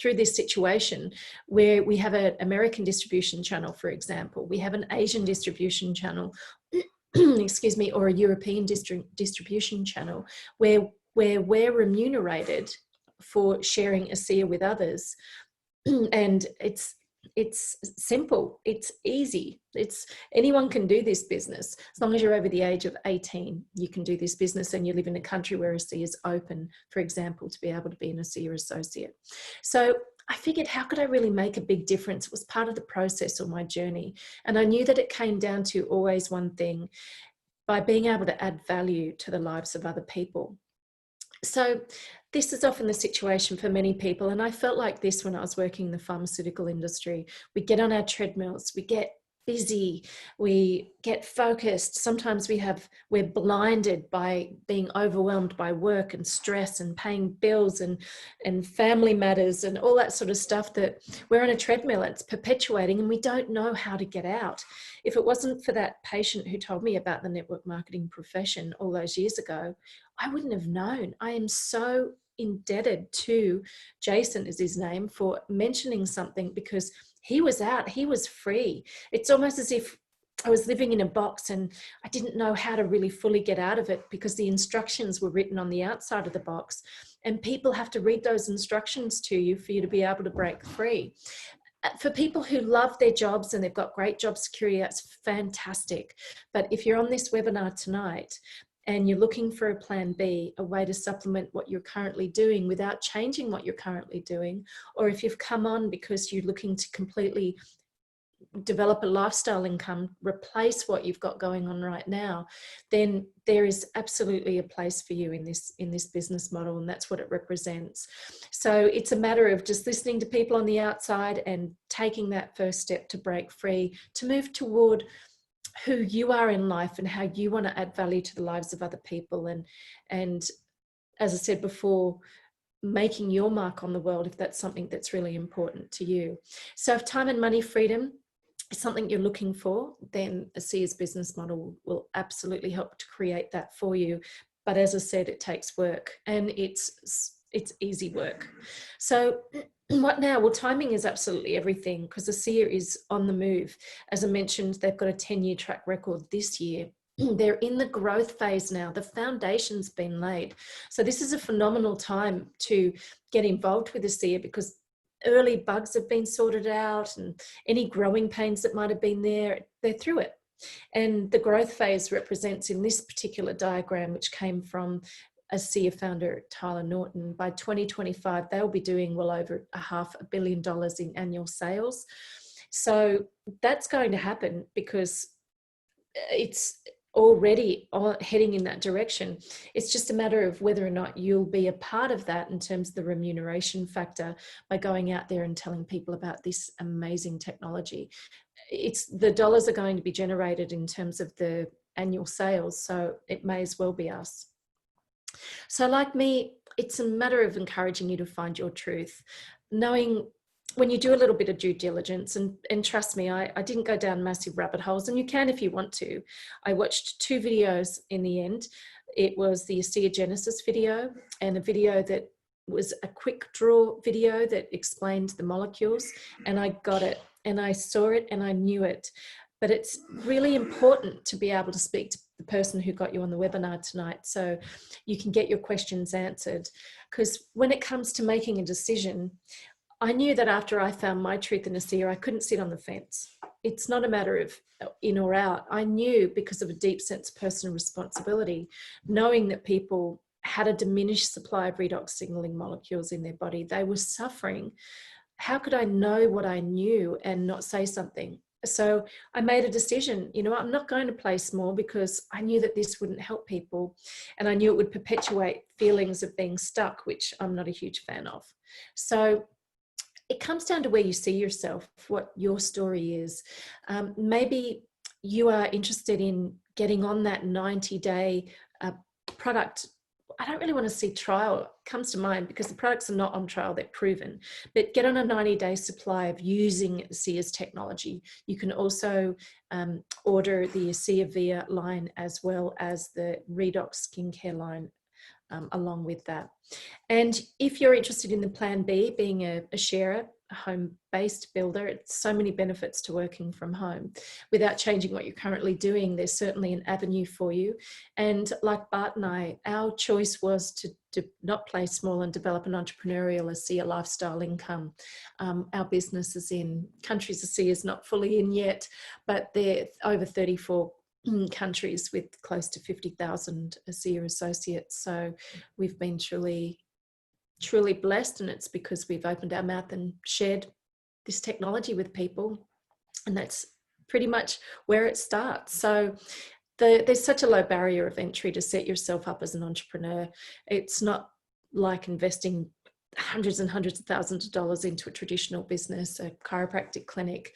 this situation where we have an American distribution channel, for example, we have an Asian distribution channel, excuse me, or a European distribution channel, where we're remunerated for sharing ASEA with others. And it's simple, it's easy. Anyone can do this business. As long as you're over the age of 18, you can do this business, and you live in a country where ASEA is open, for example, to be able to be an ASEA associate. So I figured, how could I really make a big difference? It was part of the process or my journey. And I knew that it came down to always one thing: by being able to add value to the lives of other people. So this is often the situation for many people, and I felt like this when I was working in the pharmaceutical industry. We get on our treadmills, we get busy, we get focused. Sometimes we're blinded by being overwhelmed by work and stress and paying bills and family matters and all that sort of stuff, that we're on a treadmill. It's perpetuating and we don't know how to get out. If it wasn't for that patient who told me about the network marketing profession all those years ago, I wouldn't have known. I am so indebted to Jason, is his name, for mentioning something, because he was out, he was free. It's almost as if I was living in a box and I didn't know how to really fully get out of it, because the instructions were written on the outside of the box and people have to read those instructions to you for you to be able to break free. For people who love their jobs and they've got great job security, that's fantastic. But if you're on this webinar tonight and you're looking for a plan B, a way to supplement what you're currently doing without changing what you're currently doing, or if you've come on because you're looking to completely develop a lifestyle income, replace what you've got going on right now, then there is absolutely a place for you in this business model, and that's what it represents. So it's a matter of just listening to people on the outside and taking that first step to break free, to move toward who you are in life and how you want to add value to the lives of other people. And as I said before, making your mark on the world, if that's something that's really important to you. So if time and money freedom is something you're looking for, then a Sia's business model will absolutely help to create that for you. But as I said, it takes work, and it's easy work. So what now? Well, timing is absolutely everything, because the Sia is on the move. As I mentioned, they've got a 10-year track record this year. They're in the growth phase now. The foundation's been laid. So this is a phenomenal time to get involved with the Sia, because early bugs have been sorted out, and any growing pains that might have been there, they're through it. And the growth phase represents, in this particular diagram, which came from a Sia founder, Tyler Norton, by 2025, they'll be doing well over $500 million in annual sales. So that's going to happen, because it's already heading in that direction. It's just a matter of whether or not you'll be a part of that in terms of the remuneration factor, by going out there and telling people about this amazing technology. The dollars are going to be generated in terms of the annual sales, so it may as well be us. So like me, it's a matter of encouraging you to find your truth, knowing when you do a little bit of due diligence, and trust me, I didn't go down massive rabbit holes, and you can if you want to. I watched 2 videos in the end. It was the Sia Genesis video, and a video that was a quick draw video that explained the molecules, and I got it, and I saw it, and I knew it. But it's really important to be able to speak to the person who got you on the webinar tonight, so you can get your questions answered. Because when it comes to making a decision, I knew that after I found my truth in a Sia, I couldn't sit on the fence. It's not a matter of in or out. I knew, because of a deep sense of personal responsibility, knowing that people had a diminished supply of redox signaling molecules in their body, they were suffering. How could I know what I knew and not say something? So I made a decision, I'm not going to play small, because I knew that this wouldn't help people, and I knew it would perpetuate feelings of being stuck, which I'm not a huge fan of. So it comes down to where you see yourself, what your story is. Maybe you are interested in getting on that 90-day product. I don't really want to see trial comes to mind, because the products are not on trial, they're proven. But get on a 90-day supply of using Sia's technology. You can also order the Sia Via line, as well as the Redox skincare line along with that. And if you're interested in the plan B, being a sharer, a home-based builder, it's so many benefits to working from home without changing what you're currently doing. There's certainly an avenue for you. And like Bart and I, our choice was to not play small and develop an entrepreneurial Sia lifestyle income. Our business is in countries Sia is not fully in yet, but they're over 34 countries with close to 50,000 Sia associates. So we've been truly blessed, and it's because we've opened our mouth and shared this technology with people, and that's pretty much where it starts. So there's such a low barrier of entry to set yourself up as an entrepreneur. It's not like investing hundreds and hundreds of thousands of dollars into a traditional business, a chiropractic clinic.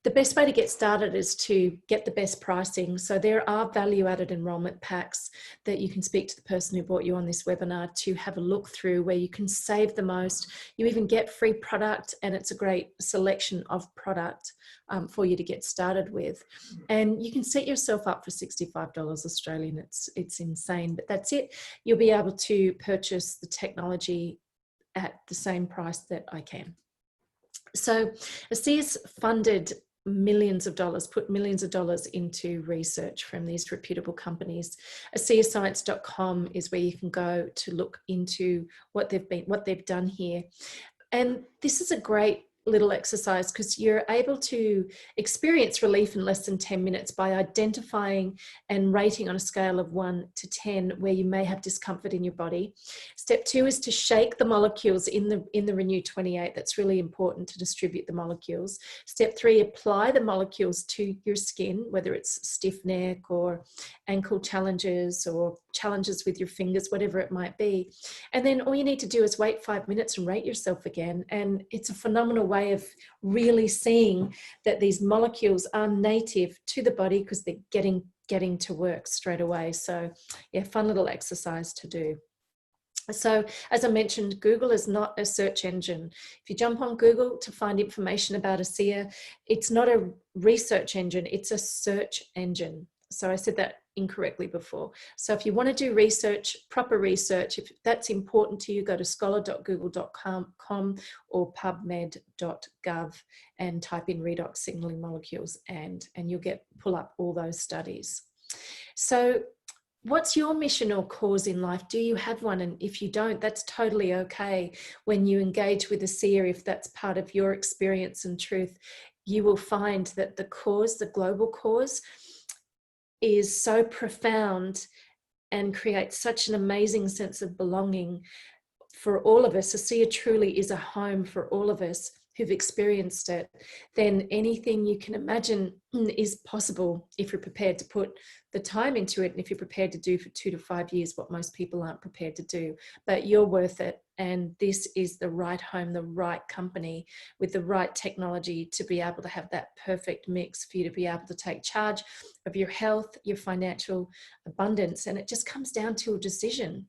The best way to get started is to get the best pricing. So there are value-added enrollment packs that you can speak to the person who brought you on this webinar to have a look through, where you can save the most. You even get free product, and it's a great selection of product for you to get started with. And you can set yourself up for $65 Australian. It's insane, but that's it. You'll be able to purchase the technology at the same price that I can. So ASEA's funded millions of dollars, put millions of dollars into research from these reputable companies. ASEAscience.com is where you can go to look into what they've done here. And this is a great little exercise because you're able to experience relief in less than 10 minutes by identifying and rating on a scale of 1 to 10 where you may have discomfort in your body. Step 2 is to shake the molecules in the Renew 28. That's really important to distribute the molecules. Step 3, apply the molecules to your skin, whether it's stiff neck or ankle challenges or challenges with your fingers, whatever it might be. And then all you need to do is wait 5 minutes and rate yourself again. And it's a phenomenal way of really seeing that these molecules are native to the body because they're getting to work straight away. So yeah, fun little exercise to do. So as I mentioned, Google is not a search engine. If you jump on Google to find information about ASEA, it's not a research engine, it's a search engine. So I said that incorrectly before. So if you want to do research, proper research, if that's important to you, go to scholar.google.com or pubmed.gov and type in redox signaling molecules and you'll pull up all those studies. So what's your mission or cause in life? Do you have one? And if you don't, that's totally okay. When you engage with ASEA, if that's part of your experience and truth, you will find that the cause, the global cause, is so profound and creates such an amazing sense of belonging for all of us. ASEA truly is a home for all of us who've experienced it. Then anything you can imagine is possible if you're prepared to put the time into it and if you're prepared to do for 2 to 5 years what most people aren't prepared to do. But you're worth it, and this is the right home, the right company with the right technology to be able to have that perfect mix for you to be able to take charge of your health, your financial abundance. And it just comes down to a decision.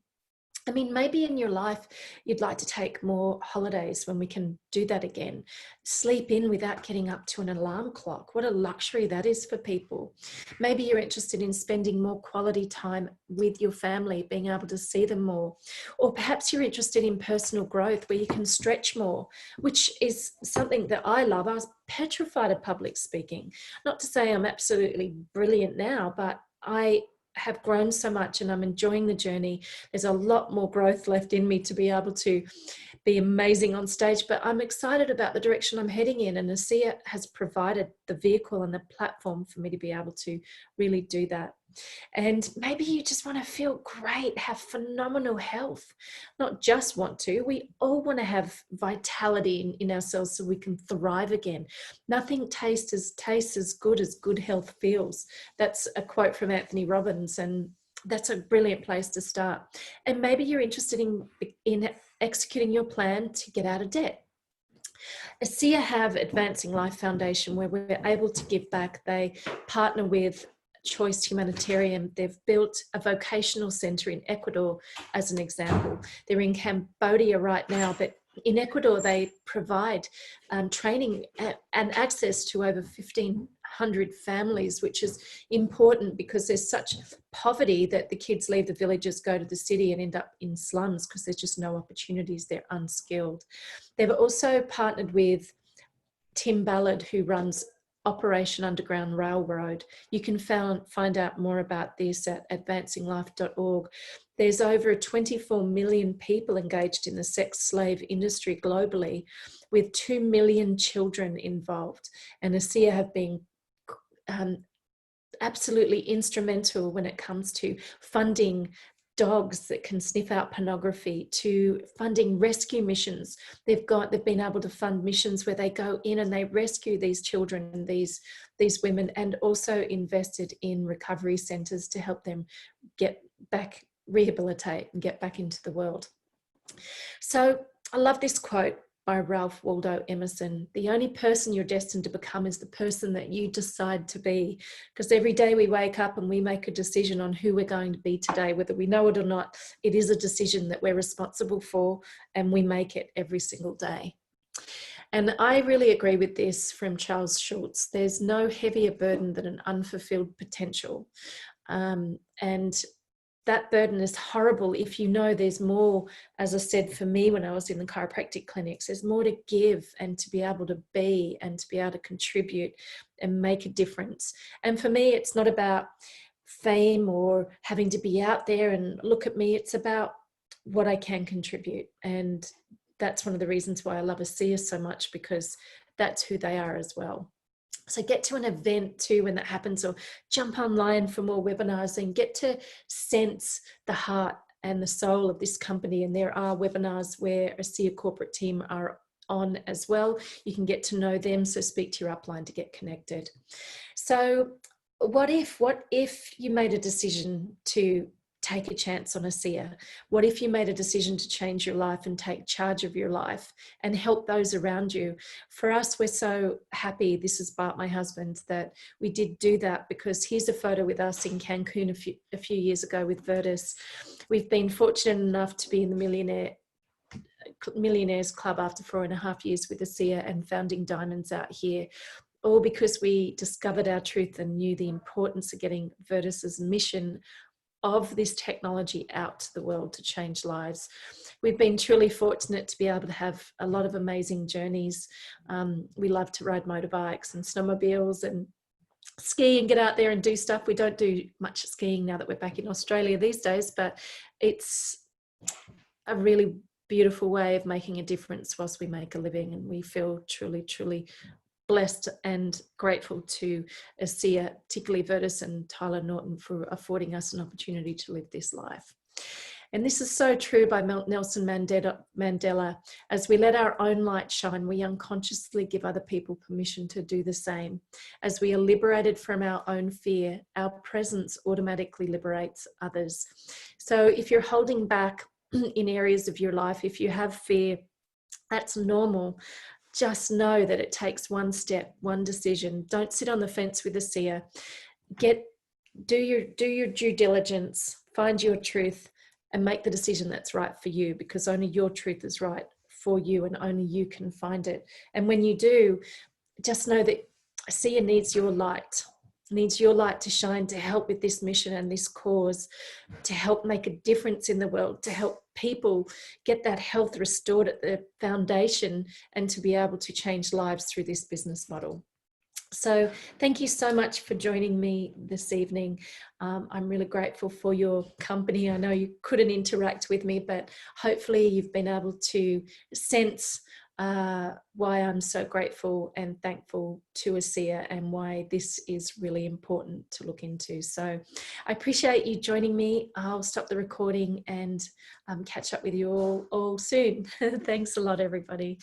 I mean, maybe in your life, you'd like to take more holidays when we can do that again. Sleep in without getting up to an alarm clock. What a luxury that is for people. Maybe you're interested in spending more quality time with your family, being able to see them more. Or perhaps you're interested in personal growth where you can stretch more, which is something that I love. I was petrified of public speaking. Not to say I'm absolutely brilliant now, but I have grown so much and I'm enjoying the journey. There's a lot more growth left in me to be able to be amazing on stage, but I'm excited about the direction I'm heading in, and ASEA has provided the vehicle and the platform for me to be able to really do that. And maybe you just want to feel great, have phenomenal health, not just want to. We all want to have vitality in ourselves so we can thrive again. Nothing tastes as good as good health feels. That's a quote from Anthony Robbins, and that's a brilliant place to start. And maybe you're interested in executing your plan to get out of debt. ASEA have Advancing Life Foundation, where we're able to give back. They partner with Choice Humanitarian. They've built a vocational centre in Ecuador as an example. They're in Cambodia right now, but in Ecuador they provide training and access to over 1,500 families, which is important because there's such poverty that the kids leave the villages, go to the city and end up in slums because there's just no opportunities. They're unskilled. They've also partnered with Tim Ballard, who runs Operation Underground Railroad. You can find out more about this at advancinglife.org. There's over 24 million people engaged in the sex slave industry globally, with 2 million children involved. And ASEA have been absolutely instrumental when it comes to funding dogs that can sniff out pornography, to funding rescue missions. They've been able to fund missions where they go in and they rescue these children and these women, and also invested in recovery centres to help them get back, rehabilitate and get back into the world. So I love this quote by Ralph Waldo Emerson. The only person you're destined to become is the person that you decide to be. Because every day we wake up and we make a decision on who we're going to be today, whether we know it or not, it is a decision that we're responsible for, and we make it every single day. And I really agree with this from Charles Schulz. There's no heavier burden than an unfulfilled potential. And that burden is horrible if you know there's more. As I said, for me, when I was in the chiropractic clinics, there's more to give and to be able to be and to be able to contribute and make a difference. And for me, it's not about fame or having to be out there and look at me. It's about what I can contribute. And that's one of the reasons why I love ASEA so much, because that's who they are as well. So get to an event too when that happens, or jump online for more webinars and get to sense the heart and the soul of this company. And there are webinars where ASEA corporate team are on as well. You can get to know them, so speak to your upline to get connected. So what if you made a decision to take a chance on ASEA? What if you made a decision to change your life and take charge of your life and help those around you? For us, we're so happy, this is Bart, my husband, that we did do that, because here's a photo with us in Cancun a few years ago with Virtus. We've been fortunate enough to be in the Millionaires Club after 4.5 years with ASEA and founding Diamonds out here, all because we discovered our truth and knew the importance of getting Virtus's mission of this technology out to the world to change lives. We've been truly fortunate to be able to have a lot of amazing journeys. We love to ride motorbikes and snowmobiles and ski and get out there and do stuff. We don't do much skiing now that we're back in Australia these days, but it's a really beautiful way of making a difference whilst we make a living. And we feel truly, truly blessed and grateful to ASEA, particularly Virtus and Tyler Norton, for affording us an opportunity to live this life. And this is so true by Nelson Mandela. As we let our own light shine, we unconsciously give other people permission to do the same. As we are liberated from our own fear, our presence automatically liberates others. So if you're holding back in areas of your life, if you have fear, that's normal. Just know that it takes one step, one decision. Don't sit on the fence with ASEA. Do your due diligence, find your truth, and make the decision that's right for you, because only your truth is right for you and only you can find it. And when you do, just know that ASEA needs your light to shine, to help with this mission and this cause, to help make a difference in the world, to help people get that health restored at the foundation, and to be able to change lives through this business model. So thank you so much for joining me this evening. I'm really grateful for your company. I know you couldn't interact with me, but hopefully you've been able to sense why I'm so grateful and thankful to ASEA, and why this is really important to look into. So I appreciate you joining me. I'll stop the recording and catch up with you all soon. Thanks a lot, everybody.